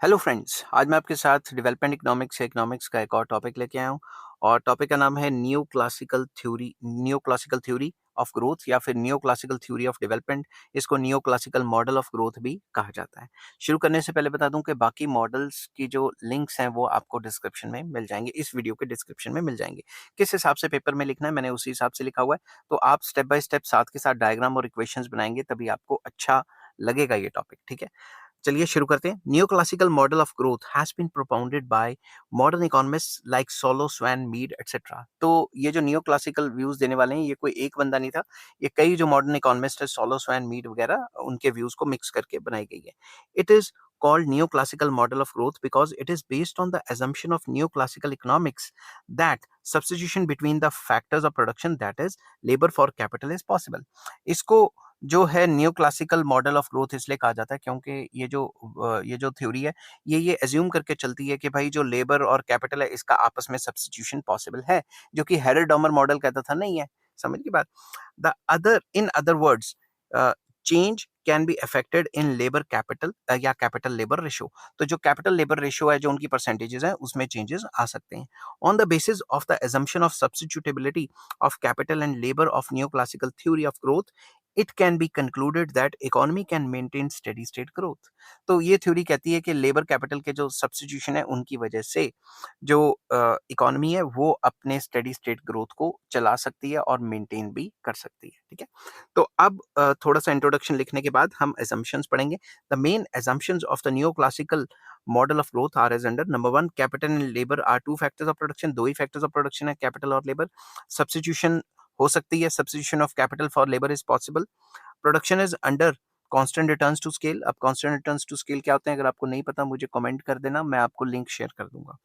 Hello friends, आज मैं आपके साथ डेवलपमेंट इकोनॉमिक्स का एक और टॉपिक लेके आया हूँ और टॉपिक का नाम है new classical theory of growth या फिर new classical theory of development. इसको new classical model of growth भी कहा जाता है। शुरू करने से पहले बता दूं कि बाकी मॉडल्स की जो लिंक्स हैं वो आपको डिस्क्रिप्शन में मिल जाएंगे, इस वीडियो के डिस्क्रिप्शन में मिल जाएंगे। किस हिसाब से पेपर में लिखना है मैंने उसी हिसाब से लिखा हुआ है, तो आप स्टेप बाय स्टेप साथ के साथ डायग्राम और इक्वेशंस बनाएंगे तभी आपको अच्छा लगेगा ये टॉपिक। ठीक है, चलिए शुरू करते हैं। New classical model of growth has been propounded by modern economists like Solow, Swan, Meade etcetera. तो ये जो न्यू क्लासिकल व्यूज देने वाले हैं, ये कोई एक बंदा नहीं था, ये कई जो मॉडर्न इकोनॉमिस्ट है, सोलो, स्वैन, मीड वगैरह, उनके व्यूज को मिक्स करके बनाई गई है। It is called neoclassical model of growth because it is based on the assumption of neoclassical economics that substitution between the factors of production, that is labor for capital, is possible. इसको जो है new classical model of growth इसलिए कहा जाता है क्योंकि ये जो थ्योरी है, ये एज्यूम करके चलती है कि भाई जो लेबर और कैपिटल है इसका आपस में सब्स्टिट्यूशन पॉसिबल है, जो कि हेरल्ड डॉमर मॉडल कहता था नहीं है। समझ की बात। The other in other words, change can be affected in labour capital या कैपिटल लेबर रेशो। तो जो कैपिटल लेबर रेशो है, जो उनकी परसेंटेजेस हैं, उसमें चेंजेस आ सकते हैं on the basis of the assumption of substitutability of capital and labour of new classical theory of growth. It can be concluded that economy can maintain steady state growth. तो ये theory कहती है कि labour capital के जो substitution है उनकी वजह से जो इकोनॉमी है वो अपने स्टेडी स्टेट ग्रोथ को चला सकती है और मेंटेन भी कर सकती है। ठीक है, तो अब थोड़ा सा इंट्रोडक्शन लिखने के बाद हम assumptions पढ़ेंगे। The main assumptions of the new classical model of growth are as under. Number one, capital and labour are two factors of production. दो ही फैक्टर्स ऑफ प्रोडक्शन है, कैपिटल और लेबर। सब्स्टिट्यूशन हो सकती है, substitution of capital for labour is possible. Production is under constant returns to scale. अब constant returns to scale क्या होते हैं, अगर आपको नहीं पता मुझे कमेंट कर देना, मैं आपको लिंक शेयर कर दूंगा।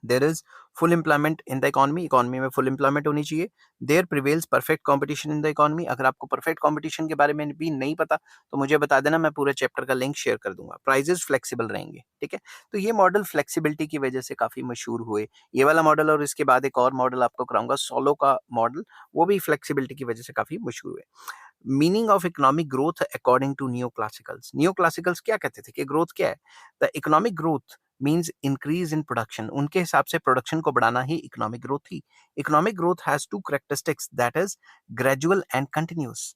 There is full employment in the economy, economy में फुल एम्प्लॉयमेंट होनी चाहिए। There prevails perfect competition in the economy. अगर आपको परफेक्ट कंपटीशन के बारे में भी नहीं पता तो मुझे बता देना, मैं पूरे चैप्टर का लिंक शेयर कर दूंगा। प्राइजेस फ्लेक्सिबल रहेंगे। ठीक है, तो ये मॉडल फ्लेक्सिबिलिटी की वजह से काफी मशहूर हुए, ये वाला मॉडल। और इसके बाद एक और मॉडल आपको कराऊंगा, सोलो का मॉडल, वो भी फ्लेक्सिबिलिटी की वजह से काफी मशहूर हुए। Meaning of economic growth according to new classicals. New classicals क्या कहते थे कि ग्रोथ क्या है? The economic growth means increase in production. उनके हिसाब से प्रोडक्शन को बढ़ाना ही इकोनॉमिक ग्रोथ थी। Economic growth has two characteristics, that is gradual and continuous.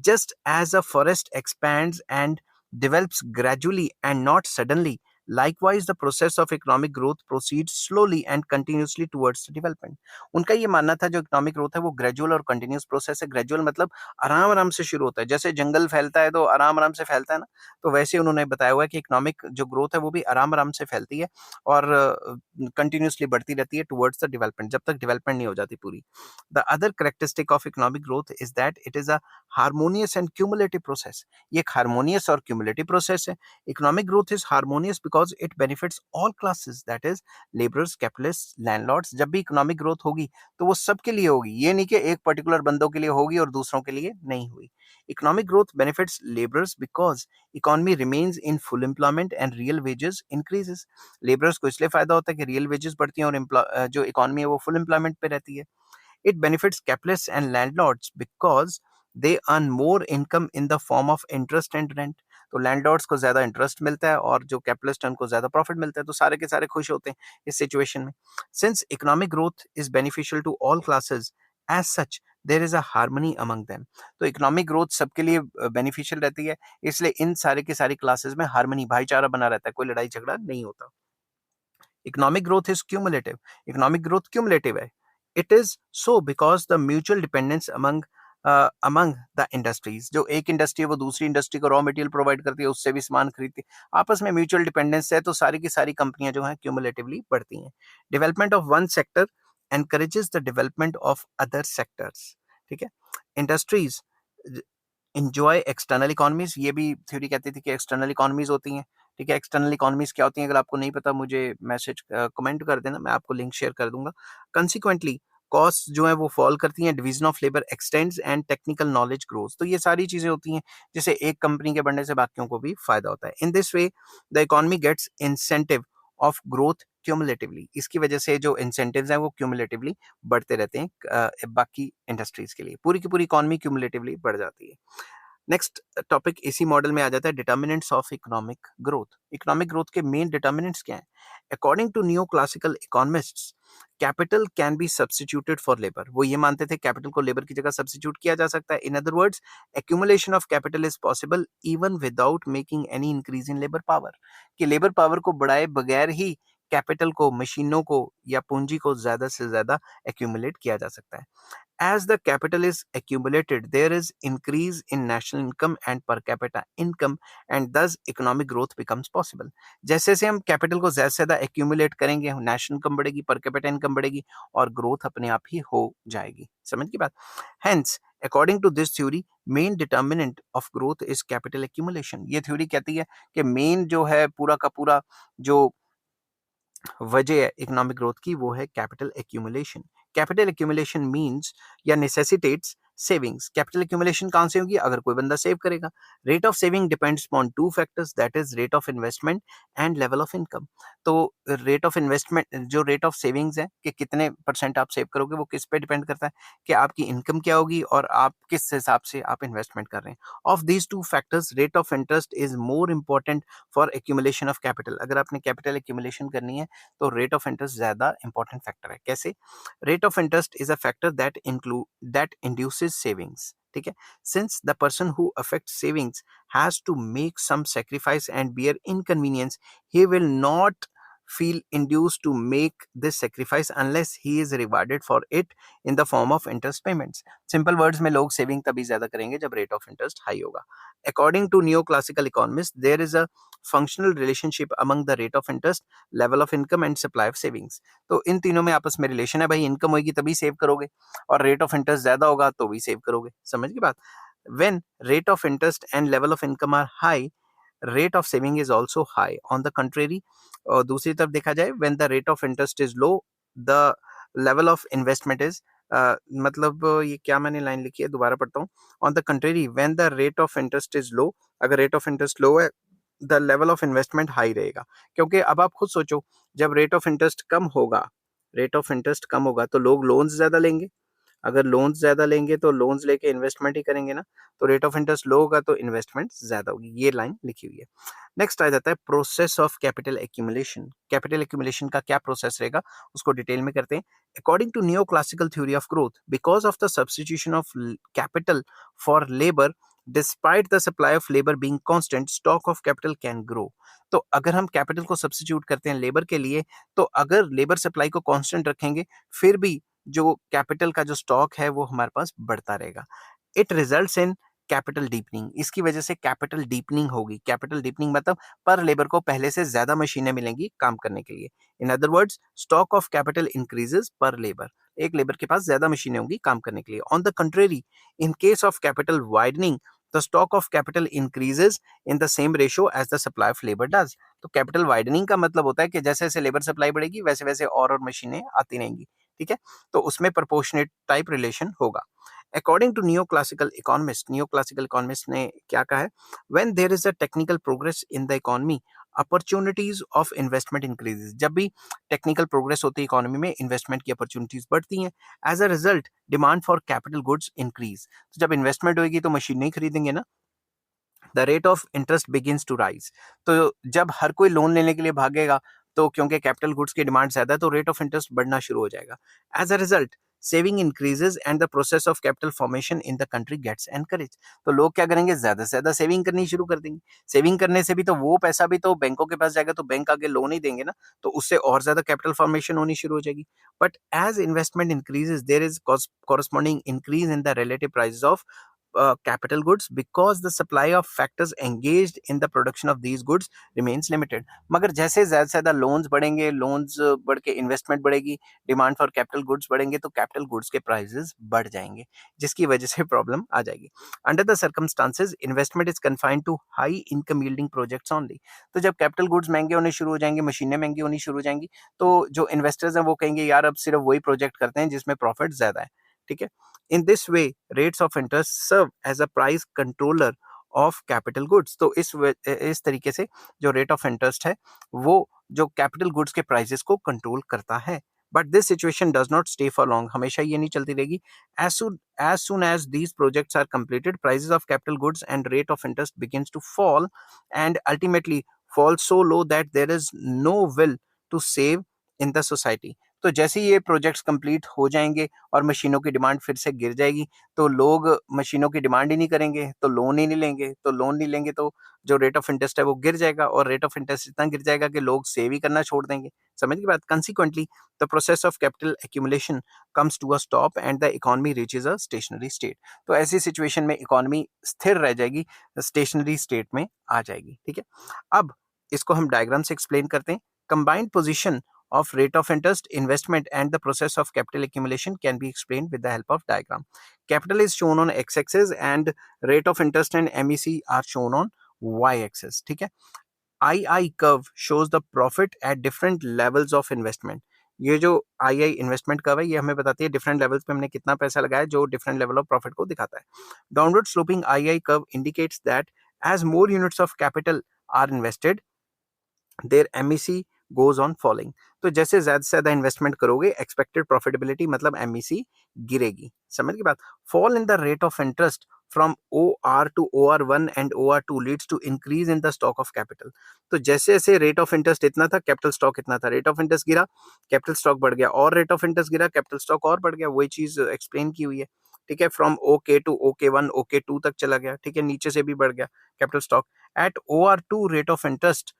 Just as a forest expands and develops gradually and not suddenly, likewise the process of economic growth proceeds slowly and continuously towards development. उनका ये मानना था जो economic growth है वो gradual और continuous process है। Gradual मतलब आराम आराम से शुरू होता है, जैसे जंगल फैलता है तो आराम आराम से फैलता है ना, तो वैसे उन्होंने बताया हुआ है कि इकोनॉमिक जो ग्रोथ है वो भी आराम आराम से फैलती है और कंटिन्यूसली बढ़ती रहती है टुवर्ड्स द डेवलपमेंट, जब तक डेवलपमेंट नहीं हो जाती पूरी। The other characteristic of economic growth is that it is a harmonious and cumulative process. ये एक हार्मोनियस और क्यूमुलेटिव प्रोसेस है। Economic growth is harmonious because it benefits all classes, that is labourers, capitalist, landlords. जब भी economic growth होगी तो वो सबके लिए होगी, ये नहीं कि एक पर्टिकुलर बंदों के लिए होगी और दूसरों के लिए नहीं हुई। Economic growth benefits labourers because economy remains in full employment and real wages increases. Labourers को इसलिए फायदा होता है कि रियल वेजेस बढ़ती हैं और जो इकोनॉमी है वो फुल एम्प्लॉयमेंट पे रहती है। It benefits capitalists and landlords because they earn more income in the form of interest and rent. तो लैंडलॉर्ड्स को ज्यादा इंटरेस्ट मिलता है और जो कैपिटलिस्ट है उनको ज्यादा प्रॉफिट मिलता है, तो सारे के सारे खुश होते हैं इस सिचुएशन में। Since economic growth is beneficial to all classes, as such there is a harmony among them. तो इकोनॉमिक ग्रोथ सबके लिए बेनिफिशियल रहती है, इसलिए इन सारे के सारी क्लासेस में हार्मनी, भाईचारा बना रहता है, कोई लड़ाई झगड़ा नहीं होता। Economic growth is cumulative. Economic growth cumulative है। It is so because the mutual dependence among the industries. जो एक इंडस्ट्री है वो दूसरी इंडस्ट्री को रॉ मटेरियल प्रोवाइड करती है, उससे भी सामान खरीदती है, आपस में म्यूचुअल डिपेंडेंस है, तो सारी की सारी कंपनियां जो हैं क्यूमुलेटिवली बढ़ती हैं। Development of one sector encourages the development of other sectors. ठीक है, इंडस्ट्रीज इंजॉय एक्सटर्नल इकोनॉमीज। ये भी थ्योरी कहती थी कि एक्सटर्नल इकोनॉमीज होती हैं। ठीक है, एक्सटर्नल इकोनॉमीज क्या होती हैं, अगर आपको नहीं पता मुझे मैसेज कमेंट कर देना, मैं आपको लिंक शेयर कर दूंगा। कंसिक्वेंटली कॉस्ट जो है वो फॉल करती हैं, division of labour x tends and technical knowledge grows. तो ये सारी चीजें होती हैं जिसे एक कंपनी के बढ़ने से बाकियों को भी फायदा होता है। In this way the economy gets incentive of growth cumulatively. इसकी वजह से जो इंसेंटिव्स हैं वो क्यूमुलेटिवली बढ़ते रहते हैं बाकी इंडस्ट्रीज के लिए। पूरी की पूरी इकोनॉमी क्यूमुलेटिवली बढ़ जाती है। नेक्स्ट टॉपिक इसी मॉडल में आ जाता है determinants of economic growth. Economic growth के मेन डिटर्मिनेंट्स क्या हैं? According to new classical economists, capital can be substituted for labour. वो ये मानते थे कैपिटल को लेबर की जगह सब्स्टिट्यूट किया जा सकता है। इन other words, accumulation of capital is possible even without making any increase in labour power. कि लेबर पावर को बढ़ाए बगैर ही कैपिटल को, मशीनों को या पूंजी को ज्यादा से ज्यादा एक्यूमुलेट किया जा सकता है। As the capital is accumulated, there is increase in national income and per capita income, and thus economic growth becomes possible. जैसे जैसे हम कैपिटल को ज्यादा से ज्यादा एक्यूमुलेट करेंगे, नेशनल इनकम बढ़ेगी, पर कैपिटा इनकम बढ़ेगी और ग्रोथ अपने आप ही हो जाएगी। समझ की बात? Hence, according to this theory, main determinant of growth is capital accumulation. ये थ्योरी कहती है कि मेन जो है पूरा का पूरा जो वजह है इकोनॉमिक ग्रोथ की वो है capital accumulation. Capital accumulation means या नेसेसिटेट्स सेविंग्स। कैपिटल एक्यूमुलेशन कहां से होगी? अगर कोई बंदा सेव करेगा। Rate of saving depends upon two factors, that is rate of investment and level of income. तो रेट ऑफ इन्वेस्टमेंट, जो रेट ऑफ सेविंग्स है कि कितने परसेंट आप सेव करोगे, वो किस पे डिपेंड करता है कि आपकी इनकम क्या होगी और आप किस हिसाब से आप इन्वेस्टमेंट कर रहे हैं। Of these two factors, rate of interest is more important for accumulation of capital. अगर आपने कैपिटल एक्यूमुलेशन करनी है तो रेट ऑफ इंटरेस्ट ज्यादा इंपॉर्टेंट फैक्टर है। कैसे? Rate of interest is a factor that induces savings. ठीक है, since the person who affect savings has to make some sacrifice and bear inconvenience, he will not feel induced to make this sacrifice unless he is rewarded for it in the form of interest payments. Simple words में लोग saving तभी ज्यादा करेंगे जब rate of interest high होगा। According to neo-classical economists, there is a functional relationship among the rate of interest, level of income and supply of savings. तो इन तीनों में आपस में रिलेशन है भाई, इनकम होगी तभी सेव करोगे और रेट ऑफ इंटरेस्ट ज्यादा होगा तो भी सेव करोगे। समझ की बात? When rate of interest and level of income are high, rate of saving is also high. On the contrary, और दूसरी तरफ देखा जाए, when the rate of interest is low, the level of investment is मतलब ये क्या मैंने line लिखी है, दोबारा पढ़ता हूँ। On the contrary, when the rate of interest is low, अगर रेट ऑफ इंटरेस्ट लो है, the level of investment high रहेगा। क्योंकि अब आप खुद सोचो, जब रेट ऑफ इंटरेस्ट कम होगा, रेट ऑफ इंटरेस्ट कम होगा तो लोग लोन्स ज्यादा लेंगे। अगर लोन्स ज्यादा लेंगे तो लोन्स लेके इन्वेस्टमेंट ही करेंगे ना, तो रेट ऑफ इंटरेस्ट लो होगा तो इन्वेस्टमेंट ज्यादा होगी। ये लाइन लिखी हुई है। नेक्स्ट आ जाता है process of capital accumulation. Capital accumulation का क्या प्रोसेस रहेगा उसको डिटेल में करते हैं। According to new classical theory of growth, because of the substitution of capital for labour, despite the supply of labour being constant, stock of capital can grow. तो अगर हम कैपिटल को सब्स्टिट्यूट करते हैं लेबर के लिए, तो अगर लेबर सप्लाई को कांस्टेंट रखेंगे फिर भी जो कैपिटल का जो स्टॉक है वो हमारे पास बढ़ता रहेगा। It results in capital deepening. इसकी वजह से कैपिटल डीपनिंग होगी। कैपिटल डीपनिंग मतलब पर लेबर को पहले से ज्यादा मशीनें मिलेंगी काम करने के लिए। In other words, stock of capital increases per labour. एक लेबर के पास ज्यादा मशीनें होंगी काम करने के लिए। On the contrary, in case of capital widening, the stock of capital increases in the same ratio as the supply of labour does. तो कैपिटल वाइडनिंग का मतलब होता है कि जैसे जैसे लेबर सप्लाई बढ़ेगी वैसे वैसे और मशीनें आती रहेंगी। ठीक है, तो उसमें प्रोपोर्शनेट टाइप रिलेशन होगा। According to new classical economist ने क्या कहा है? When there is a technical progress in the economy, opportunities of investment increases. जब भी टेक्निकल प्रोग्रेस होती है इकोनॉमी में, इन्वेस्टमेंट की अपॉर्चुनिटीज बढ़ती हैं। As a result, demand for capital goods increase. तो जब इन्वेस्टमेंट होगी तो मशीनें ही खरीदेंगे ना। The rate of interest begins to rise. तो जब हर कोई लोन लेने के लिए भागेगा, तो क्योंकि कैपिटल गुड्स की डिमांड ज्यादा है तो रेट ऑफ इंटरेस्ट बढ़ना शुरू हो जाएगा। As a result, saving increases and the process of capital formation in the country gets encourage. तो लोग क्या करेंगे? ज्यादा से ज्यादा सेविंग करनी शुरू कर देंगे। सेविंग करने से भी तो वो पैसा भी तो बैंकों के पास जाएगा, तो बैंक आगे लोन ही देंगे ना, तो उससे और ज्यादा कैपिटल फॉर्मेशन होनी शुरू हो जाएगी। But as investment increases, there is corresponding increase in the relative prices of capital goods, because the supply of factors engaged in the production of these goods remains limited. मगर जैसे ज्यादा से ज्यादा loans बढ़ेंगे, लोन्स बढ़ के investment बढ़ेगी, demand for capital goods बढ़ेंगे, तो कैपिटल गुड्स के प्राइसेस बढ़ जाएंगे, जिसकी वजह से प्रॉब्लम आ जाएगी। Under the circumstances, investment is confined to high income yielding projects only. तो जब कैपिटल गुड्स महंगे होने शुरू हो जाएंगे, मशीनें महंगी होनी शुरू हो जाएंगी, तो जो इन्वेस्टर्स हैं वो कहेंगे यार अब सिर्फ वही प्रोजेक्ट करते हैं जिसमें प्रॉफिट ज्यादा है। ठीक है, in this way rates of interest serve as a price controller of capital goods. तो इस तरीके से जो रेट ऑफ इंटरेस्ट है वो जो कैपिटल गुड्स के प्राइसेस को कंट्रोल करता है। But this situation does not stay for long, हमेशा ये नहीं चलती रहेगी. as soon as these projects are completed, prices of capital goods and rate of interest begins to fall and ultimately fall so low that there is no will to save in the society. तो जैसे ही ये projects complete हो जाएंगे और मशीनों की demand फिर से गिर जाएगी, तो लोग मशीनों की डिमांड ही नहीं करेंगे, तो लोन ही नहीं लेंगे, तो लोन नहीं लेंगे तो जो रेट ऑफ इंटरेस्ट है वो गिर जाएगा, और रेट ऑफ इंटरेस्ट इतना गिर जाएगा कि लोग सेव ही करना छोड़ देंगे. समझ की बात. Consequently the process of capital accumulation comes to a stop and the economy reaches a stationary state. तो ऐसी सिचुएशन में इकोनॉमी स्थिर रह जाएगी, स्टेशनरी स्टेट में आ जाएगी. ठीक है, अब इसको हम डायग्राम से एक्सप्लेन करते हैं. Combined position of rate of interest, investment and the process of capital accumulation can be explained with the help of diagram. Capital is shown on x-axis and rate of interest and MEC are shown on y-axis. ठीक है, II curve shows the profit at different levels of investment. ये जो II investment curve है ये हमें बताती है different levels पे हमने कितना पैसा लगाया, जो डिफरेंट लेवल ऑफ प्रॉफिट को दिखाता है. Downward sloping II curve indicates that as more units of capital are invested their MEC goes on falling. तो जैसे ज्यादा से ज्यादा इन्वेस्टमेंट करोगे, एक्सपेक्टेड प्रॉफिटेबिलिटी मतलब MEC गिरेगी. समझ की बात. Fall in the rate of interest from OR to OR1 and OR2 leads to increase in the stock of capital. तो जैसे जैसे रेट ऑफ इंटरेस्ट इतना था, कैपिटल स्टॉक इतना था. रेट ऑफ इंटरेस्ट गिरा, कैपिटल स्टॉक बढ़ गया, और रेट ऑफ इंटरेस्ट गिरा, कैपिटल स्टॉक और बढ़ गया. वही चीज एक्सप्लेन की हुई है. ठीक है, from OK to OK1 OK2 तक चला गया. ठीक है, नीचे से भी बढ़ गया capital stock. At OR2 rate of interest,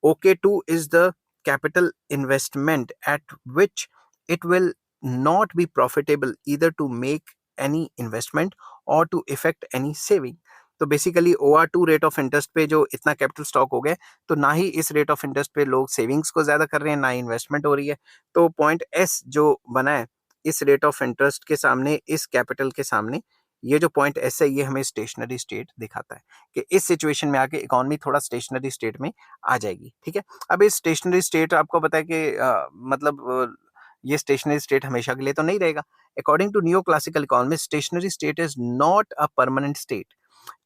OK2 is the capital investment at which it will not be profitable either to make any investment or to effect any saving. तो basically OR2 rate of interest पे जो इतना capital stock हो गया, तो ना ही इस rate of interest पे लोग सेविंग्स को ज्यादा कर रहे हैं, ना ही इन्वेस्टमेंट हो रही है. तो पॉइंट S जो बना है इस रेट ऑफ इंटरेस्ट के सामने, इस कैपिटल के सामने, ये जो पॉइंट S है ये हमें स्टेशनरी स्टेट दिखाता है कि इस सिचुएशन में आके इकोनॉमी थोड़ा स्टेशनरी स्टेट में आ जाएगी. ठीक है, अब इस स्टेशनरी स्टेट आपको पता है कि ये स्टेशनरी स्टेट हमेशा के लिए तो नहीं रहेगा. According to new classical economy, stationary state is not a permanent state.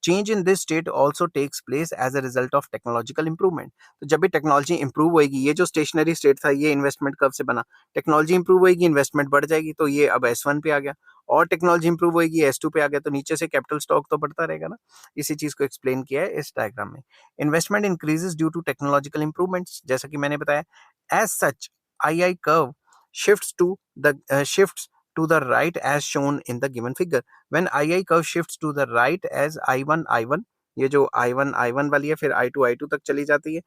Change in this state also takes place as a result of technological improvement. तो जब भी टेक्नोलॉजी इंप्रूव होगी, ये जो स्टेशनरी स्टेट था ये इन्वेस्टमेंट कर्व से बना, टेक्नोलॉजी इंप्रूव होगी, इन्वेस्टमेंट बढ़ जाएगी, तो ये अब S1 पे आ गया, और टेक्नोलॉजी इंप्रूव होगी, S2 पे आ गया, तो नीचे से कैपिटल स्टॉक तो बढ़ता रहेगा ना. इसी चीज को एक्सप्लेन किया है इस डायग्राम में. Investment increases due to technological improvements, जैसा कि मैंने बताया. As such II curve shifts to the right as shown in the given figure. When II curve shifts to the right as I1, ये जो I1 वाली है फिर I2 तक चली जाती है,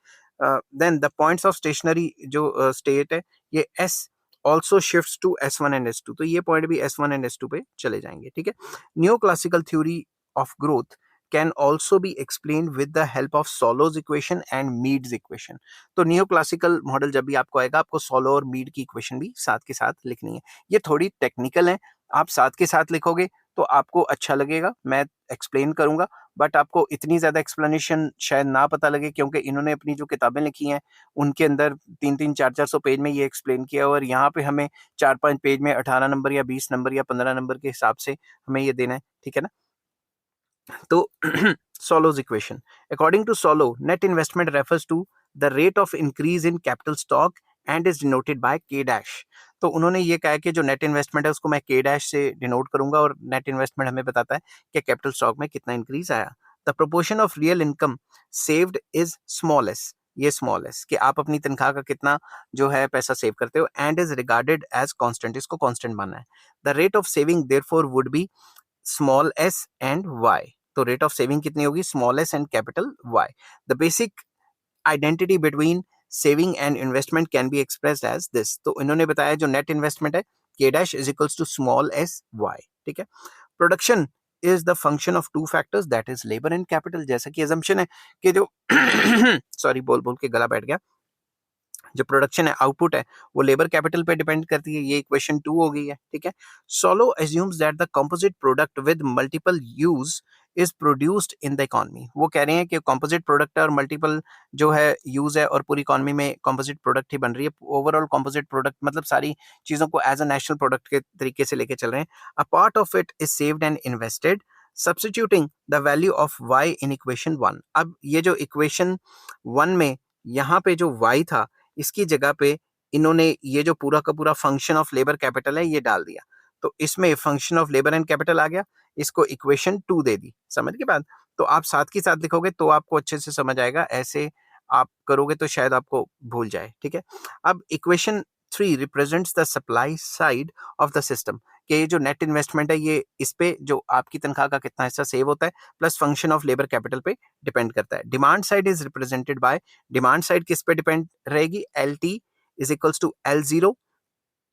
then the points of stationary जो state है ये S also shifts to S1 and S2. तो ये पॉइंट भी S1 and S2 पे चले जाएंगे. ठीक है, new classical theory of growth can also be explained with the help of Solo's equation and Mead's equation. तो नियो क्लासिकल मॉडल जब भी आपको आएगा, आपको सोलो और मीड की इक्वेशन भी साथ के साथ लिखनी है. ये थोड़ी टेक्निकल है, आप साथ के साथ लिखोगे तो आपको अच्छा लगेगा, मैं एक्सप्लेन करूंगा, बट आपको इतनी ज्यादा एक्सप्लेनेशन शायद ना पता लगे, क्योंकि इन्होंने अपनी जो किताबें लिखी हैं उनके अंदर 300-400 पेज में ये एक्सप्लेन किया, और यहाँ पे हमें 4-5 पेज में 18 नंबर या 20 नंबर या 15 नंबर के हिसाब से हमें ये देना है. ठीक है ना. तो Solo's equation. According to Solo, net investment refers to the rate of increase in capital stock and is denoted by K dash. तो उन्होंने ये कहा कि जो नेट इन्वेस्टमेंट है उसको मैं K dash से डिनोट करूंगा, और नेट इन्वेस्टमेंट हमें बताता है कि कैपिटल स्टॉक में कितना इंक्रीज आया. The proportion of real income saved is small s, ये स्मॉल s कि आप अपनी तनख्वाह का कितना जो है पैसा सेव करते हो, and is regarded as constant, इसको कांस्टेंट मानना है. The rate of saving therefore would be small s and y. तो रेट ऑफ सेविंग कितनी होगी, small s and capital Y. The basic identity between saving and investment can be expressed as this. तो इन्होंने बताया जो net investment है K dash is equals to small s y. ठीक है, production is the function of two factors that is labour and capital. जैसा कि assumption है कि जो सॉरी बोल के गला बैठ गया, जो प्रोडक्शन है, आउटपुट है, वो लेबर कैपिटल पे डिपेंड करती है. ये इक्वेशन 2 हो गई है. ठीक है, solo assumes that the composite product with multiple use is produced in the economy. वो कह रहे हैं कि कंपोजिट प्रोडक्ट है और मल्टीपल जो है यूज है, और पूरी इकोनॉमी में कंपोजिट प्रोडक्ट ही बन रही है. ओवरऑल कंपोजिट प्रोडक्ट मतलब सारी चीजों को एज अ नेशनल प्रोडक्ट के तरीके से लेके चल रहे हैं. A part of it is saved and invested, substituting the value of y in equation 1. अब ये जो इक्वेशन 1 में यहाँ पे जो y था, इसकी जगह पे इन्होंने ये जो पूरा का पूरा फंक्शन ऑफ लेबर कैपिटल है ये डाल दिया, तो इसमें function of labour and capital आ गया, इसको इक्वेशन 2 दे दी। समझ के बाद तो आप साथ के साथ लिखोगे तो आपको अच्छे से समझ आएगा, ऐसे आप करोगे तो शायद आपको भूल जाए, ठीक है। अब equation 3 represents the supply side of the system, कि ये जो नेट इन्वेस्टमेंट है ये इस पे जो आपकी तनख्वाह का कितना हिस्सा सेव होता है plus function of labour capital पे डिपेंड करता है। Demand side is represented by, demand side किस पे डिपेंड रहेगी, L T is equals to L zero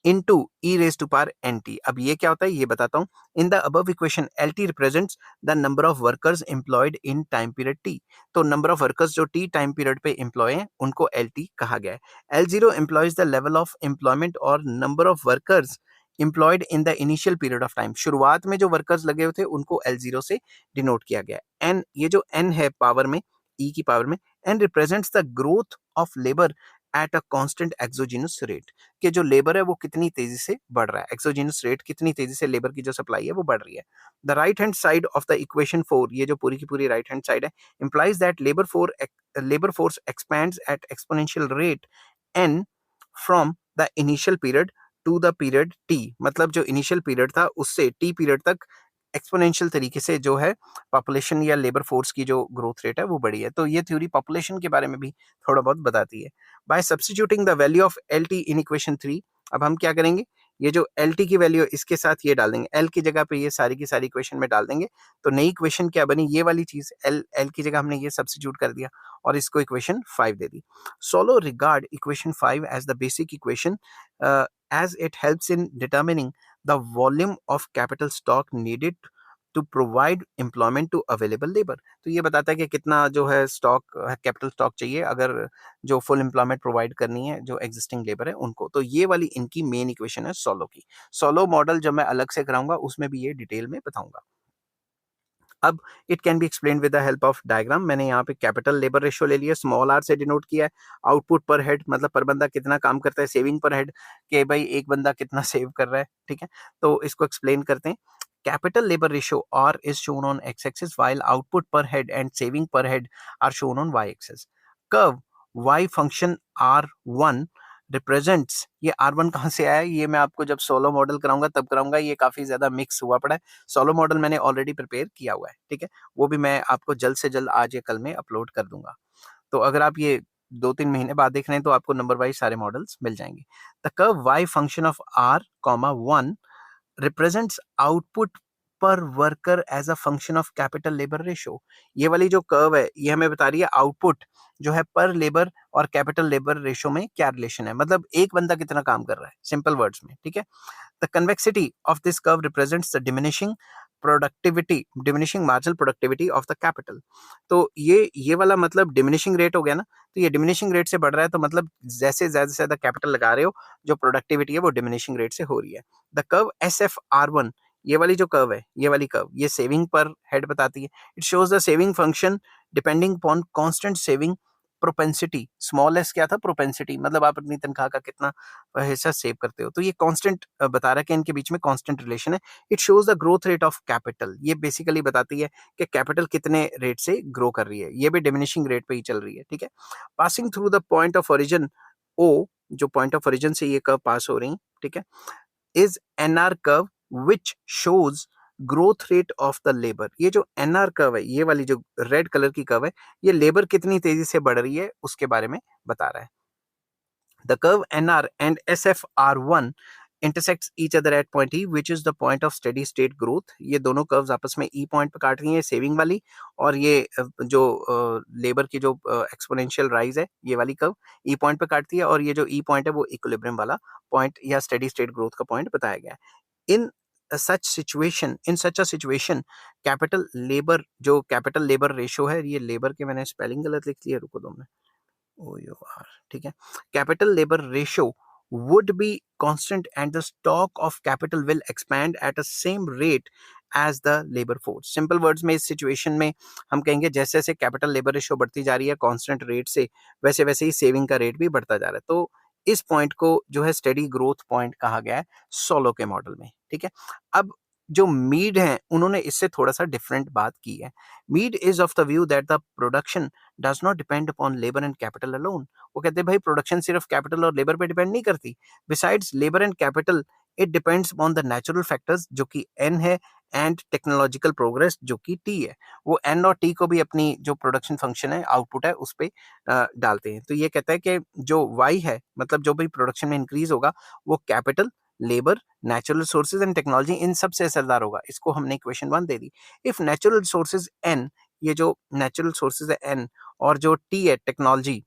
into e raised to power nt। अब ये क्या होता है ये बताता हूँ। In the above equation lt represents the number of workers employed in time period t। तो नंबर ऑफ वर्कर्स जो t टाइम पीरियड पे एम्प्लॉय हैं उनको lt कहा गया है। l0 employs the level of employment और number of workers employed in the initial period of time. शुरुआत में जो वर्कर्स लगे हुए थे उनको l0 से डिनोट किया गया है। n ये जो n है पावर में, e की पावर में, n represents the growth of labour at a constant exogenous rate, कि जो लेबर है वो कितनी तेजी से बढ़ रहा है, एक्सोजीनस रेट कितनी तेजी से लेबर की जो सप्लाई है वो बढ़ रही है। The right hand side of the equation 4, ये जो पूरी की पूरी राइट हैंड साइड है, implies that labour force expands at exponential rate n from the initial period to the period t. मतलब जो इनिशियल पीरियड था उससे टी पीरियड तक एक्सपोनेंशियल तरीके से जो है पॉपुलेशन या लेबर फोर्स की जो ग्रोथ रेट है वो बढ़ी है। तो ये थ्योरी पॉपुलेशन के बारे में भी थोड़ा बहुत बताती है। Bye substituting the value of L T in equation 3, अब हम क्या करेंगे, ये जो एल टी की वैल्यू इसके साथ ये डाल देंगे, एल की जगह पे ये सारी की सारी इक्वेशन में डाल देंगे। तो नई इक्वेशन क्या बनी, ये वाली चीज, एल एल की जगह हमने ये सब्स्टिट्यूट कर दिया और इसको इक्वेशन 5 दे दी। Solow regard equation 5 as the basic equation as it helps in determining the volume of capital stock needed to provide employment to available labor। तो ये बताता है कि कितना जो है स्टॉक, कैपिटल स्टॉक चाहिए अगर जो फुल एम्प्लॉयमेंट प्रोवाइड करनी है जो एग्जिस्टिंग लेबर है उनको। तो ये वाली इनकी मेन इक्वेशन है सोलो की। सोलो मॉडल जब मैं अलग से कराऊंगा उसमें भी ये डिटेल में बताऊंगा। अब it can B explain with the help of diagram. मैंने यहाँ पे कैपिटल लेबर रेशियो ले लिया, स्मॉल आर से डिनोट किया है। आउटपुट पर हेड मतलब पर बंदा कितना काम करता है, सेविंग पर हेड के भाई एक बंदा कितना सेव कर रहा है, ठीक है। तो इसको एक्सप्लेन करते हैं। Capital labour ratio r is shown on x axis while output per head and saving per head are shown on y axis. Curve Y function r one represents, ये R1 कहाँ से आया, ये मैं आपको जब सोलो मॉडल कराऊंगा तब कराऊंगा, ये काफी ज्यादा मिक्स हुआ पड़ा है। सोलो मॉडल मैंने ऑलरेडी प्रिपेयर किया हुआ है, ठीक है, वो भी मैं आपको जल्द से जल्द आज या कल में अपलोड कर दूंगा। तो अगर आप ये 2-3 महीने बाद देख रहे हैं तो आपको नंबर वाइज सारे मॉडल्स मिल जाएंगे। The curve Y function of R, 1 represents output per worker as a function of capital labour ratio. ये वाली जो कर्व है ये हमें बता रही है आउटपुट जो है पर लेबर और कैपिटल लेबर रेशियो में क्या रिलेशन है, मतलब एक बंदा कितना काम कर रहा है सिंपल वर्ड्स में, ठीक है। The convexity of this curve represents the diminishing marginal productivity of the capital। तो ये वाला मतलब डिमिनिशिंग रेट हो गया ना, तो ये डिमिनिशिंग रेट से बढ़ रहा है तो मतलब जैसे ज्यादा से ज्यादा कैपिटल लगा रहे हो जो प्रोडक्टिविटी है वो डिमिनिशिंग रेट से हो रही है। द कर्व SFR1, ये वाली जो कर्व है, ये वाली कर्व ये सेविंग पर हेड बताती है। It shows the saving function depending upon constant saving propensity. Small S क्या था, प्रोपेंसिटी, मतलब आप अपनी तनख्वाह का कितना हिस्सा सेव करते हो। तो ये कांस्टेंट बता रहा है कि इनके बीच में कांस्टेंट रिलेशन है। It shows the growth rate of capital, ये बेसिकली बताती है कि कैपिटल कितने रेट से ग्रो कर रही है, ये भी डिमिनिशिंग रेट पे ही चल रही है, ठीक है। Passing through the point of origin O, जो पॉइंट ऑफ ओरिजिन से ये कर्व पास हो रही है, ठीक है, is NR curve which shows growth rate of the labour. ये जो एनआर कर्व है, ये वाली जो रेड कलर की कर्व है, ये लेबर कितनी तेजी से बढ़ रही है उसके बारे में बता रहा है। The curve NR and SFR1 intersects each other at point E, which is the point of steady state growth। ये दोनों कर्व्स आपस में E पॉइंट पे काट रही हैं, सेविंग वाली, और ये जो लेबर की जो एक्सपोनेंशियल राइज है ये वाली कर्व E पॉइंट पे काटती है, और ये जो E पॉइंट है वो इक्विलिब्रियम वाला पॉइंट या स्टेडी स्टेट ग्रोथ का पॉइंट बताया गया है। इन सच अ सिचुएशन कैपिटल लेबर, जो कैपिटल लेबर रेशियो है, ये लेबर के मैंने स्पेलिंग गलत लिख लिया, रुको दो मिनट, OUR, ठीक है। Capital labour ratio would be constant and the stock of capital will expand at the same rate as the labor force। Simple words में इस सिचुएशन में हम कहेंगे जैसे जैसे कैपिटल लेबर रेशियो बढ़ती जा रही है कांस्टेंट रेट से, वैसे वैसे ही सेविंग का रेट भी बढ़ता जा रहा है। तो इस पॉइंट को जो है स्टेडी ग्रोथ पॉइंट कहा गया है सोलो के मॉडल में, ठीक है। अब जो मीड है उन्होंने इससे थोड़ा सा डिफरेंट बात की है। Meade is of the view that the production does not depend upon labour and capital alone. वो कहते हैं भाई प्रोडक्शन सिर्फ कैपिटल और लेबर पे डिपेंड नहीं करती। Besides labour and capital it depends on the natural factors जो कि एन है एंड टेक्नोलॉजिकल प्रोग्रेस जो कि टी है। वो एन और टी को भी अपनी जो प्रोडक्शन फंक्शन है आउटपुट है उस पर डालते हैं। तो ये कहता है कि जो वाई है मतलब जो भी प्रोडक्शन में इंक्रीज होगा वो capital, labour, natural resources and technology इन सब से असरदार होगा। इसको हमने इक्वेशन 1 दे दी। इफ नेचुरल रिसोर्सेज एन, ये जो नेचुरल रिसोर्सेज है एन और जो टी है टेक्नोलॉजी,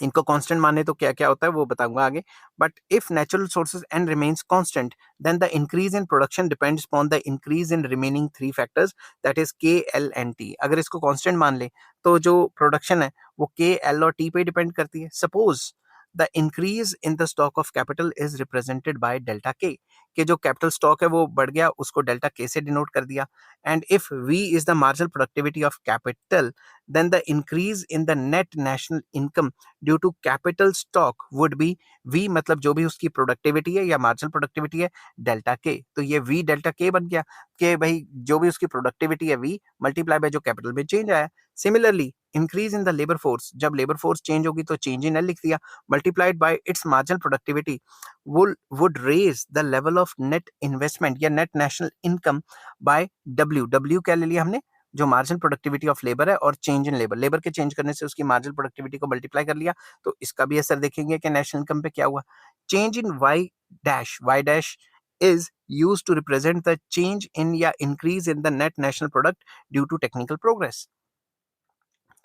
इनको कांस्टेंट माने तो क्या क्या होता है वो बताऊंगा आगे। But if natural sources N remains constant then the increase in production depends upon the increase in remaining three factors that is K, L and T. अगर इसको कांस्टेंट मान ले तो जो प्रोडक्शन है वो के, एल और टी पे डिपेंड करती है। Suppose the increase in the stock of capital is represented by delta के जो कैपिटल स्टॉक है वो बढ़ गया उसको डेल्टा के से डिनोट कर दिया। And if V is the marginal productivity of capital then the increase in the net national income due to capital stock would be V, मतलब जो भी उसकी प्रोडक्टिविटी है या मार्जिनल प्रोडक्टिविटी है डेल्टा के। तो ये वी डेल्टा के बन गया कि भाई जो भी उसकी प्रोडक्टिविटी है वी मल्टीप्लाई बाय जो कैपिटल में चेंज आया। Similarly increase in the labour force, जब लेबर फोर्स चेंज होगी तो चेंज इन एल लिख दिया, multiplied by its marginal productivity would raise the level of net investment या net national income by W. W क्या ले लिया हमने, जो मार्जिनल प्रोडक्टिविटी ऑफ लेबर है और चेंज इन लेबर, लेबर के चेंज करने से उसकी मार्जिनल प्रोडक्टिविटी को मल्टीप्लाई कर लिया। तो इसका भी असर देखेंगे कि नेशनल इनकम पे क्या हुआ। Change in Y dash is used to represent the change in या increase in the net national product due to technical progress।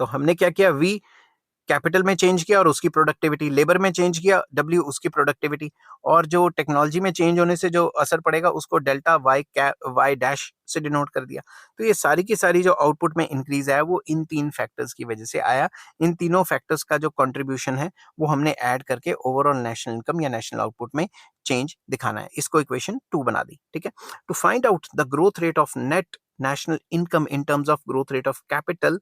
तो हमने क्या किया, v कैपिटल में चेंज किया और उसकी प्रोडक्टिविटी, लेबर में चेंज किया डब्ल्यू उसकी प्रोडक्टिविटी, और जो टेक्नोलॉजी में चेंज होने से जो असर पड़ेगा उसको डेल्टा वाई डैश से डिनोट कर दिया। तो ये सारी की सारी जो आउटपुट में इंक्रीज आया वो इन तीन फैक्टर्स की वजह से आया। इन तीनों फैक्टर्स का जो कंट्रीब्यूशन है वो हमने ऐड करके ओवरऑल नेशनल इनकम या नेशनल आउटपुट में चेंज दिखाना है। इसको इक्वेशन 2 बना दी, ठीक है। To find out the growth rate of net national income in terms of growth rate of capital,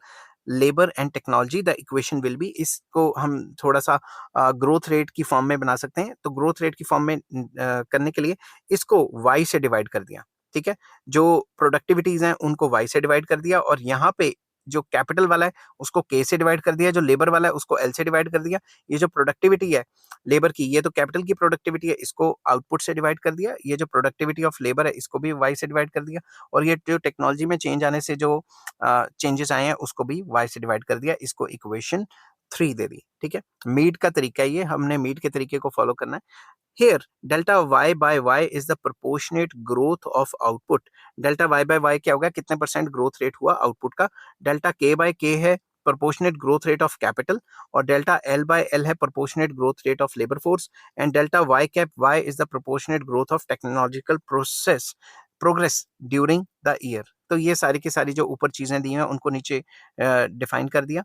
labour and technology the equation will be, इसको हम थोड़ा सा ग्रोथ रेट की फॉर्म में बना सकते हैं। तो ग्रोथ रेट की फॉर्म में करने के लिए इसको y से डिवाइड कर दिया, ठीक है। जो प्रोडक्टिविटीज हैं उनको y से डिवाइड कर दिया और यहाँ पे जो कैपिटल वाला है उसको k से डिवाइड कर दिया, जो लेबर वाला है उसको l से डिवाइड कर दिया। ये जो प्रोडक्टिविटी है लेबर की, ये तो कैपिटल की प्रोडक्टिविटी है, इसको आउटपुट से डिवाइड कर दिया। ये जो प्रोडक्टिविटी ऑफ लेबर है इसको भी y से डिवाइड कर दिया, और ये जो टेक्नोलॉजी में चेंज आने से जो चेंजेस आए हैं उसको भी y से डिवाइड कर दिया। इसको इक्वेशन 3 दे दी, ठीक है। मीड का तरीका ये, हमने मीड के तरीके को फॉलो करना है। Here, delta y by y is the proportionate growth of output। delta y by y क्या होगा, कितने परसेंट ग्रोथ रेट हुआ आउटपुट का। delta k by k है proportionate growth rate of capital, और delta l by l है proportionate growth rate of labor force, and delta y cap y is the proportionate growth of technological progress during the year। तो ये सारी की सारी जो ऊपर चीजें दी हैं उनको नीचे डिफाइन कर दिया।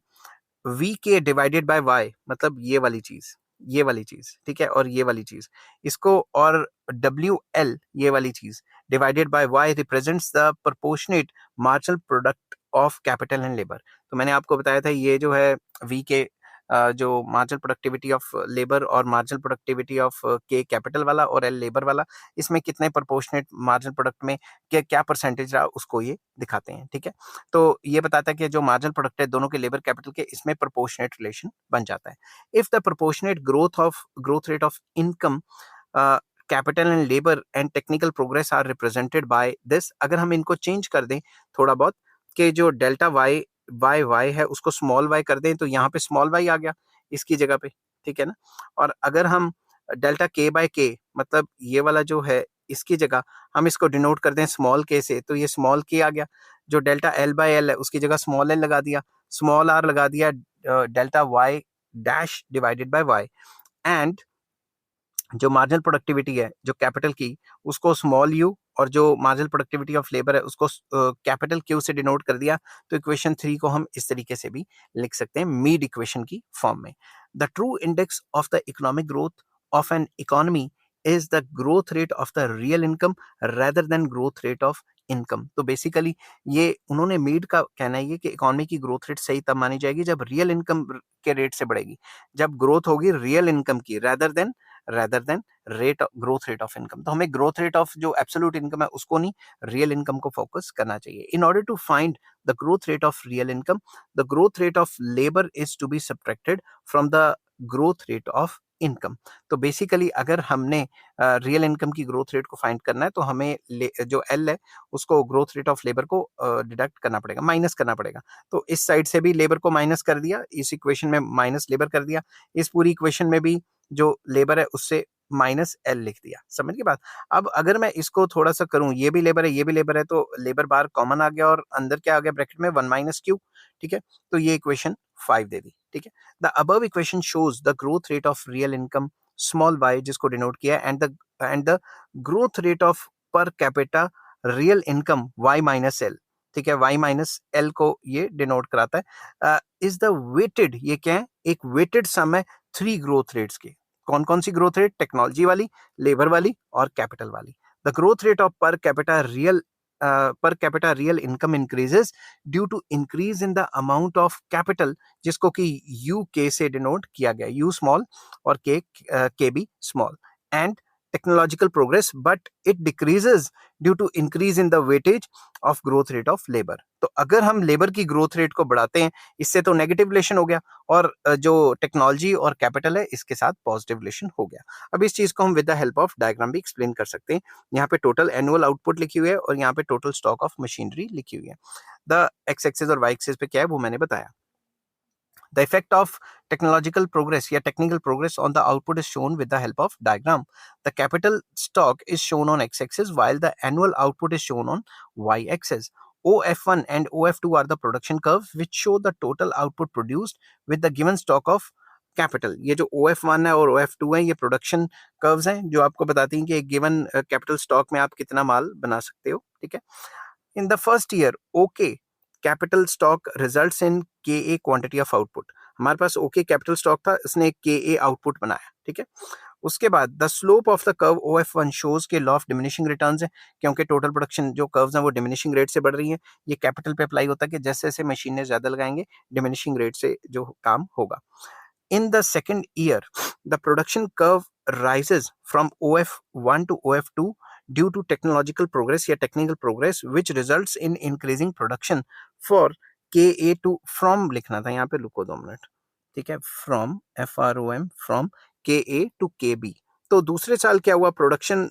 वी के डिवाइडेड बाय वाई, मतलब ये वाली चीज, ये वाली चीज, ठीक है, और ये वाली चीज, इसको, और डब्ल्यू एल ये वाली चीज divided by Y represents the proportionate marginal product of capital and labour. तो मैंने आपको बताया था ये जो है वी के जो मार्जिनल प्रोडक्टिविटी ऑफ लेबर और मार्जिनल प्रोडक्टिविटी ऑफ के कैपिटल वाला और एल लेबर वाला, इसमें कितने प्रोपोर्शनेट मार्जिनल प्रोडक्ट में क्या परसेंटेज रहा उसको ये दिखाते हैं, ठीक है। तो ये बताता है कि जो मार्जिनल प्रोडक्ट है दोनों के लेबर कैपिटल के, इसमें प्रोपोर्शनेट रिलेशन बन जाता है। If the proportionate growth rate of income, capital and labour and technical progress are represented by this, अगर हम इनको चेंज कर दें थोड़ा बहुत कि जो डेल्टा वाई बाय वाई है उसको स्मॉल वाई कर दें, तो यहाँ पे स्मॉल वाई आ गया इसकी जगह पे, ठीक है ना। और अगर हम डेल्टा के बाय के, मतलब ये वाला जो है इसकी जगह हम इसको डिनोट कर दें स्मॉल के से, तो ये स्मॉल के आ गया। जो डेल्टा एल बाय एल है उसकी जगह स्मॉल एल लगा दिया, स्मॉल आर लगा दिया, delta Y dash divided by Y. And जो मार्जिनल प्रोडक्टिविटी है जो कैपिटल की उसको स्मॉल यू, और जो मार्जिनल प्रोडक्टिविटी ऑफ लेबर है उसको कैपिटल क्यू से डिनोट कर दिया। तो इक्वेशन 3 को हम इस तरीके से भी लिख सकते हैं मीड इक्वेशन की फॉर्म में। The true index of the economic growth of an economy is the growth rate of the real income rather than growth rate of income. तो बेसिकली ये उन्होंने मीड का कहना है ये कि इकोनॉमी की ग्रोथ रेट सही तब मानी जाएगी जब रियल इनकम के रेट से बढ़ेगी, जब ग्रोथ होगी रियल इनकम की rather than rather than growth rate of income. तो हमें growth rate of जो absolute income है उसको नहीं, real income को focus करना चाहिए. In order to find the growth rate of real income, the growth rate of labor is to be subtracted from the growth rate of income. तो basically अगर हमने real income की growth rate को find करना है तो हमें जो एल है उसको ग्रोथ रेट ऑफ लेबर को डिडक्ट करना पड़ेगा, माइनस करना पड़ेगा. तो इस साइड से भी लेबर को माइनस कर दिया, इस इक्वेशन में माइनस लेबर कर दिया, इस पूरी इक्वेशन में भी जो लेबर है उससे माइनस एल लिख दिया. समझ की बात. अब अगर मैं इसको थोड़ा सा करूं, ये भी लेबर है ये भी लेबर है, तो लेबर बार कॉमन आ गया और अंदर क्या आ गया ब्रैकेट में 1 माइनस क्यू. ठीक है, तो ये इक्वेशन 5 दे दी. ठीक है, the above equation shows the growth rate of real income small y जिसको डिनोट किया and the growth rate of per capita real income y minus L. ठीक है, y माइनस एल को ये डिनोट कराता है. इज द वेटेड, ये क्या है, एक वेटेड सम है 3 ग्रोथ रेट्स के. कौन कौन सी ग्रोथ रेट? टेक्नोलॉजी वाली, लेबर वाली और कैपिटल वाली. The growth rate of per capita real income increases due to increase in the amount of capital जिसको कि यू के से डिनोट किया गया, यू स्मॉल और के B small, and technological progress but it decreases due to increase in the weightage of growth rate of labour. तो अगर हम लेबर की ग्रोथ रेट को बढ़ाते हैं इससे तो नेगेटिव रिलेशन हो गया, और जो टेक्नोलॉजी और कैपिटल है इसके साथ पॉजिटिव रिलेशन हो गया. अब इस चीज को हम with the help of diagram भी एक्सप्लेन कर सकते हैं. यहाँ पे टोटल एनुअल आउटपुट लिखी हुई है और यहाँ पे टोटल स्टॉक ऑफ मशीनरी लिखी हुई है. द एक्स एक्सिस और वाई एक्सिस पे क्या है वो मैंने बताया. The effect of technological progress या technical progress on the output is shown with the help of diagram. The capital stock is shown on x-axis while the annual output is shown on y-axis. OF1 and OF2 are the production curves which show the total output produced with the given stock of capital. ये जो OF1 है और OF2 है ये production curves हैं जो आपको बताती हैं कि एक गिवन कैपिटल स्टॉक में आप कितना माल बना सकते हो. ठीक है, in the first year okay capital stock results in के ए क्वांटिटी ऑफ आउटपुट. हमारे पास ओके कैपिटल स्टॉक था, इसने के ए आउटपुट बनाया. ठीक है, उसके बाद the slope of the curve OF1 shows के लॉ ऑफ डिमिनिशिंग रिटर्न्स है, क्योंकि टोटल प्रोडक्शन जो कर्व्स हैं वो डिमिनिशिंग रेट से बढ़ रही है. ये कैपिटल पे अप्लाई होता है कि जैसे जैसे मशीनें ज्यादा लगाएंगे डिमिनिशिंग रेट से जो काम होगा. In the second year, the production curve rises from OF1 to OF2 due to technological progress या technical progress which results in increasing production for KA to from लिखना था यहाँ पे, रुको 2 मिनट. ठीक है, from FROM from KA to KB. तो दूसरे साल क्या हुआ, प्रोडक्शन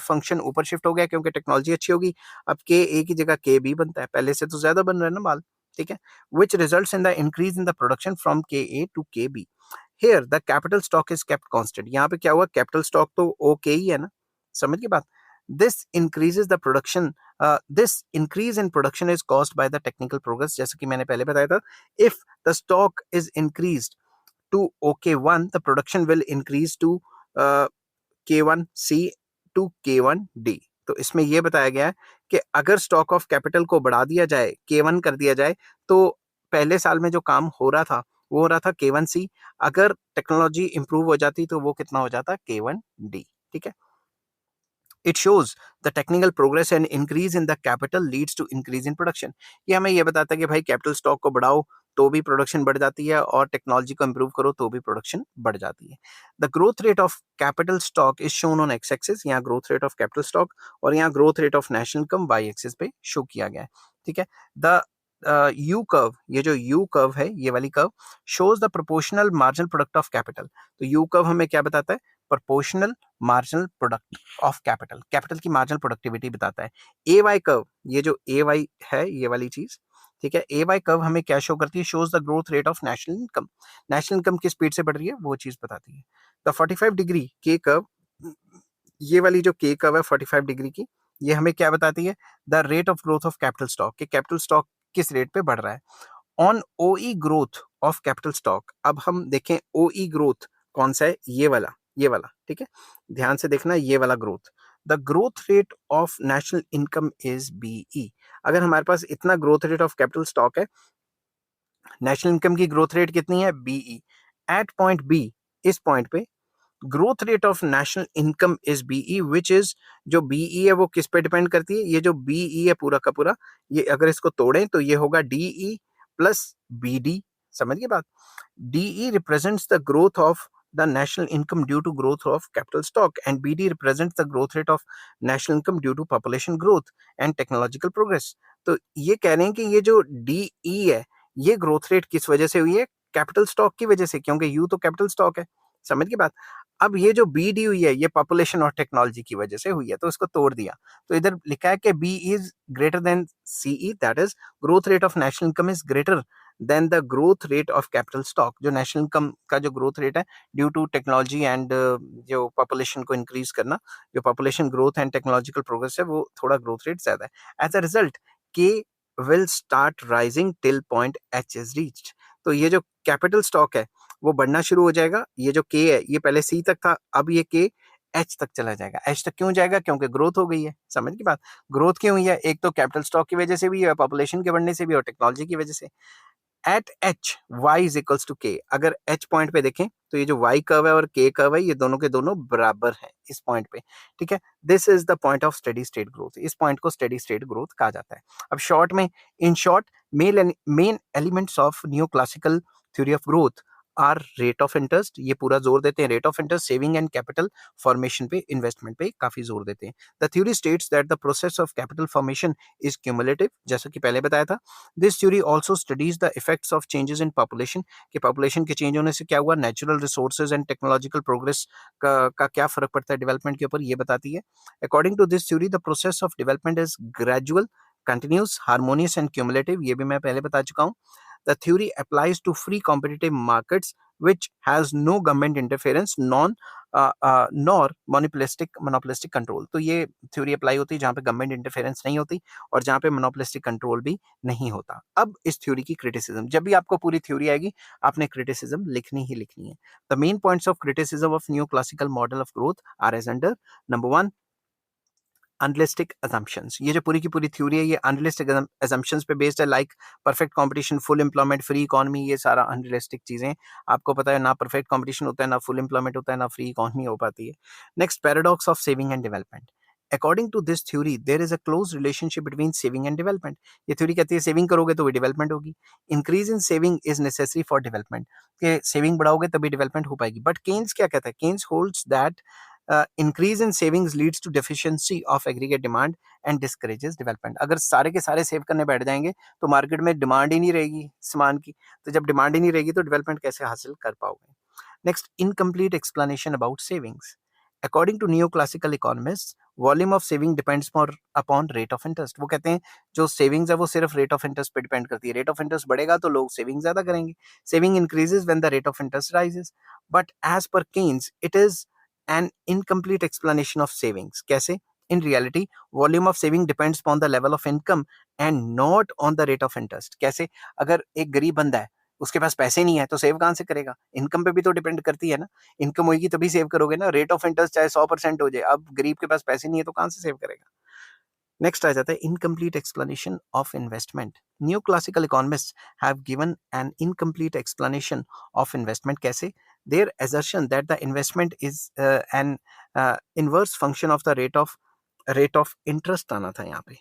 फंक्शन ऊपर शिफ्ट हो गया क्योंकि टेक्नोलॉजी अच्छी होगी. अब KA की जगह KB बनता है, पहले से तो ज्यादा बन रहा है ना माल. ठीक है, which results in the increase in the production from KA to KB. Here the capital stock is kept constant. यहाँ पे क्या हुआ, कैपिटल स्टॉक तो ओके ही है ना. समझ की बात. This increases the production. This increase in production is caused by the technical progress. जैसे कि मैंने पहले बताया था, if the stock is increased to OK1, the production will increase to K1C to K1D. तो इसमें यह बताया गया है कि अगर स्टॉक ऑफ कैपिटल को बढ़ा दिया जाए, K1 कर दिया जाए, तो पहले साल में जो काम हो रहा था वो हो रहा था K1C. अगर टेक्नोलॉजी इंप्रूव हो जाती तो वो कितना हो जाता, K1D. ठीक है, it shows the technical progress and increase in the capital leads to increase in production. ये हमें ये बताता है कि भाई कैपिटल स्टॉक को बढ़ाओ तो भी प्रोडक्शन बढ़ जाती है और टेक्नोलॉजी को इंप्रूव करो तो भी प्रोडक्शन बढ़ जाती है. The growth rate of capital stock is shown on x axis. यहाँ growth rate of capital stock और यहाँ growth rate of national income Y axis पे शो किया गया है. ठीक है, द यू कर्व, ये जो यू कर्व है ये वाली curve shows the proportional marginal product of capital. तो यू कर्व हमें क्या बताता है, proportional marginal product of capital, capital की मार्जिनल प्रोडक्टिविटी बताता है. ए वाई कर्व, ये जो ए वाई है ये वाली चीज, ठीक है, ए वाई कर्व हमें क्या शो करती है, shows the growth rate of national income. National income किस स्पीड से बढ़ रही है वो चीज बताती है. द 45 डिग्री के कर्व, ये वाली जो के कर्व है 45 डिग्री की, ये हमें क्या बताती है, the rate of growth of capital stock, कि कैपिटल स्टॉक किस रेट पे बढ़ रहा है. ऑन ओई ग्रोथ ऑफ कैपिटल स्टॉक, अब हम देखें ओई ग्रोथ कौन सा है, ये वाला, ये वाला. ठीक है, ध्यान से देखना, ये वाला growth. The growth rate of national income is BE. अगर हमारे पास इतना growth rate of capital stock है, नेशनल इनकम की ग्रोथ रेट कितनी है, बीई. एट पॉइंट बी, इस पॉइंट पे growth rate of national income is BE which is, जो बीई है वो किस पे डिपेंड करती है, ये जो बीई है पूरा का पूरा, ये अगर इसको तोड़ें तो ये होगा डीई प्लस बीडी. समझ गए बात. DE represents the growth of the national income due to growth of capital stock, and BD represents the growth rate of national income due to population growth and technological progress. तो ये कह रहे हैं कि ये जो DE है, ये ग्रोथ रेट किस वजह से हुई है? कैपिटल स्टॉक की वजह से, क्योंकि यू तो कैपिटल स्टॉक है। समझ की बात? अब ये जो BD हुई है, ये पॉपुलेशन और टेक्नोलॉजी की वजह से हुई है, तो इसको तोड़ दिया। तो इधर लिखा है कि B is greater than CE, that is growth rate of national income is greater than the growth rate of capital stock. जो नेशनल इनकम का जो ग्रोथ रेट है ड्यू टू टेक्नोलॉजी एंड जो पॉपुलेशन को इंक्रीज करना, जो population growth and technological progress है, वो थोड़ा ग्रोथ रेट ज्यादा है। एज अ रिजल्ट के will start rising till point H is reached. तो ये जो कैपिटल स्टॉक है वो बढ़ना शुरू हो जाएगा। ये जो के है, ये पहले सी तक था, अब ये के एच तक चला जाएगा। एच तक क्यों जाएगा? क्योंकि ग्रोथ हो गई है। समझ की बात? ग्रोथ क्यों हुई है? एक तो कैपिटल स्टॉक की वजह से भी है, पॉपुलेशन के बढ़ने से भी, और टेक्नोलॉजी की वजह से। At H Y is equals to K. अगर एच पॉइंट पे देखें तो ये जो वाई कर्व है और के कर्व है, ये दोनों के दोनों बराबर हैं इस पॉइंट पे। ठीक है, this is the point of steady state growth. इस पॉइंट को स्टेडी स्टेट ग्रोथ कहा जाता है। अब शॉर्ट में, in short, main elements of new classical theory of growth are rate of interest. ये पूरा जोर देते हैं rate of interest, saving and capital formation पे, इन्वेस्टमेंट पे काफी जोर देते हैं। The theory states that the process of capital formation is cumulative, जैसा कि पहले बताया था। This theory also studies the effects of changes in population, कि पॉपुलेशन के चेंज होने से क्या हुआ, natural resources and technological progress का क्या फर्क पड़ता है डेवलपमेंट के ऊपर, ये बताती है। According to this theory the process of development is gradual, continuous, harmonious and cumulative. ये भी मैं पहले बता चुका हूँ। The theory applies to free competitive markets which has no government interference, nor monopolistic control। तो ये थ्योरी अप्लाई होती है जहाँ पे गवर्नमेंट इंटरफेरेंस नहीं होती और जहाँ पे मोनोपोलिस्टिक कंट्रोल भी नहीं होता। अब इस थ्योरी की क्रिटिसिज्म, जब भी आपको पूरी थ्योरी आएगी आपने क्रिटिसिज्म लिखनी ही लिखनी है। The main points of criticism of new classical model of growth are as under. Number one, unrealistic assumptions। ये जो पूरी की पूरी थ्योरी है, ये अनरियलिस्टिक assumptions पे बेस्ड है, like perfect competition, full employment, free economy. ये सारा अनरियलिस्टिक चीजें। आपको पता है ना परफेक्ट कंपटीशन होता है, ना फुल एम्प्लॉयमेंट होता है, ना फ्री इकोनॉमी हो पाती है। Next, paradox of saving and development. According to this theory there is a close relationship between saving and development. ये थ्योरी कहती है सेविंग करोगे तो भी डेवलपमेंट होगी। Increase in saving is necessary for development, कि सेविंग बढ़ाओगे तभी डेवलपमेंट हो पाएगी। बट केन्स क्या कहता है? Keynes holds that increase in savings leads to deficiency of aggregate demand and discourages development. अगर सारे के सारे सेव करने बैठ जाएंगे तो मार्केट में डिमांड ही नहीं रहेगी सामान की। तो जब डिमांड ही नहीं रहेगी तो डेवलपमेंट कैसे हासिल कर पाओगे? Next, incomplete explanation about savings. According to new classical economist, volume of saving depends more upon rate of interest. वो कहते हैं जो सेविंग्स है वो सिर्फ रेट ऑफ इंटरेस्ट पे डिपेंड करती है। रेट ऑफ इंटरेस्ट बढ़ेगा तो लोग सेविंग ज्यादा करेंगे। Saving increases when the rate of interest rises. But as per Keynes it is an incomplete explanation of savings. कैसे? In reality volume of saving depends upon the level of income and not on the rate of interest. कैसे? अगर एक गरीब बंदा है, उसके पास पैसे नहीं है तो सेव कहां से करेगा? इनकम पे भी तो डिपेंड करती है ना। इनकम होगी तभी सेव करोगे ना। रेट ऑफ इंटरेस्ट चाहे 100% हो जाए, अब गरीब के पास पैसे नहीं है तो कहां से सेव करेगा? नेक्स्ट आ जाता है incomplete explanation of investment. New classical economist have given an incomplete explanation of investment. कैसे? Their assertion that the investment is an inverse function of the rate of interest आना था यहाँ पे।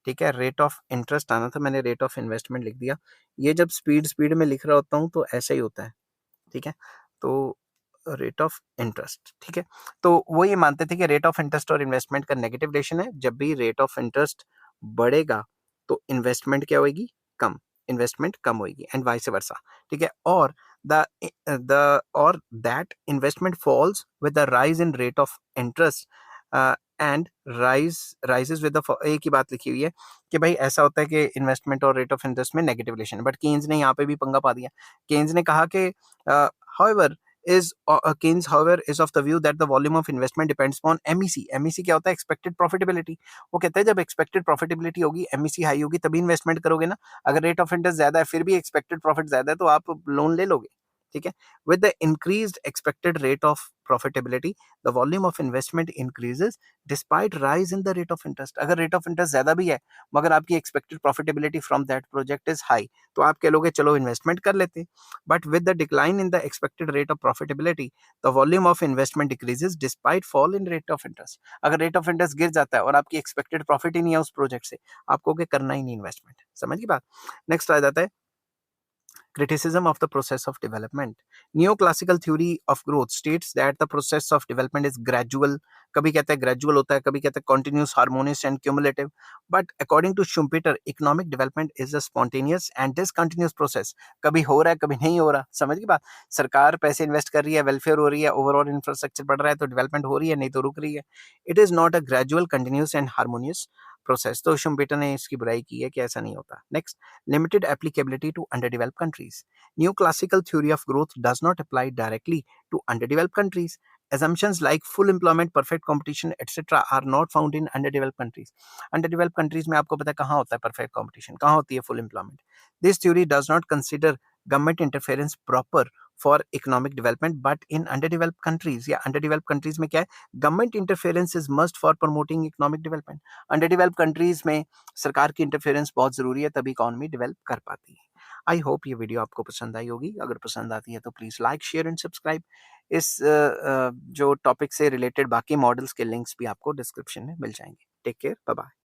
ठीक है, रेट ऑफ इंटरेस्ट आना था, मैंने रेट ऑफ इन्वेस्टमेंट लिख दिया। ये जब स्पीड स्पीड में लिख रहा होता हूँ तो ऐसा ही होता है। ठीक है, तो रेट ऑफ इंटरेस्ट। ठीक है, तो वो ये मानते थे कि रेट ऑफ इंटरेस्ट और इन्वेस्टमेंट का नेगेटिव रिलेशन है। जब भी रेट ऑफ इंटरेस्ट बढ़ेगा तो इन्वेस्टमेंट क्या होगी? कम। इन्वेस्टमेंट कम होगी एंड वाइस वर्सा। ठीक है, और द और that investment falls with the rise in rate of interest and rises with the, एक ही बात लिखी हुई है कि भाई ऐसा होता है कि इन्वेस्टमेंट और रेट ऑफ इंटरेस्ट में नेगेटिव रिलेशन है। बट केन्स ने यहाँ पे भी पंगा पा दिया। केन्स ने कहा कि however Keynes however is of the view that the volume of investment depends upon MEC। MEC क्या होता है? Expected profitability. वो कहते हैं जब एक्सपेक्टेड प्रॉफिटेबिलिटी होगी, MEC हाई होगी, तभी इन्वेस्टमेंट करोगे ना। अगर रेट ऑफ इंटरेस्ट ज्यादा है फिर भी एक्सपेक्टेड प्रॉफिट ज्यादा है तो आप लोन ले लोगे। ठीक है, with the increased expected rate of profitability the volume of investment increases despite rise in the rate of interest. अगर रेट ऑफ इंटरेस्ट ज्यादा भी है मगर आपकी expected profitability from that project is high, तो आप कह लोगे चलो इन्वेस्टमेंट कर लेते। But with the decline in the expected rate of profitability, the volume of investment decreases despite fall in rate of interest। अगर रेट ऑफ इंटरेस्ट गिर जाता है और आपकी एक्सपेक्टेड प्रॉफिट ही नहीं है उस प्रोजेक्ट से, आपको क्या करना ही नहीं इन्वेस्टमेंट। समझ की बात? नेक्स्ट आ जाता है Criticism of the process of development. Neoclassical theory of growth states that the process of development is gradual. कभी कहते हैं gradual होता है, कभी कहते हैं continuous, harmonious and cumulative. But according to Schumpeter, economic development is a spontaneous and discontinuous process. कभी हो रहा है, कभी नहीं हो रहा. समझ की बात? सरकार पैसे इन्वेस्ट कर रही है, वेलफेयर हो रही है, ओवरऑल इंफ्रास्ट्रक्चर बढ़ रहा है, तो डेवलपमेंट हो रही है, नहीं तो रुक रही है. It is not a gradual, continuous and harmonious process. तो शुम्पेटर ने इसकी बुराई की है कि ऐसा नहीं होता. Next, limited applicability to underdeveloped countries. Neoclassical theory of growth does not apply directly to underdeveloped countries. Assumptions like full employment, perfect competition, etc. are not found in underdeveloped countries. Underdeveloped countries में आपको पता है कहाँ होता है perfect competition, कहाँ होती है full employment. This theory does not consider government interference proper for economic development, but in underdeveloped countries या underdeveloped countries में क्या है, government interference is must for promoting economic development. Underdeveloped countries में सरकार की interference बहुत जरूरी है, तभी इकोनॉमी डेवलप कर पाती है. आई होप ये वीडियो आपको पसंद आई होगी. अगर पसंद आती है तो please like, share and subscribe. इस जो टॉपिक से रिलेटेड बाकी मॉडल्स के लिंक्स भी आपको डिस्क्रिप्शन में मिल जाएंगे. Take care, bye bye.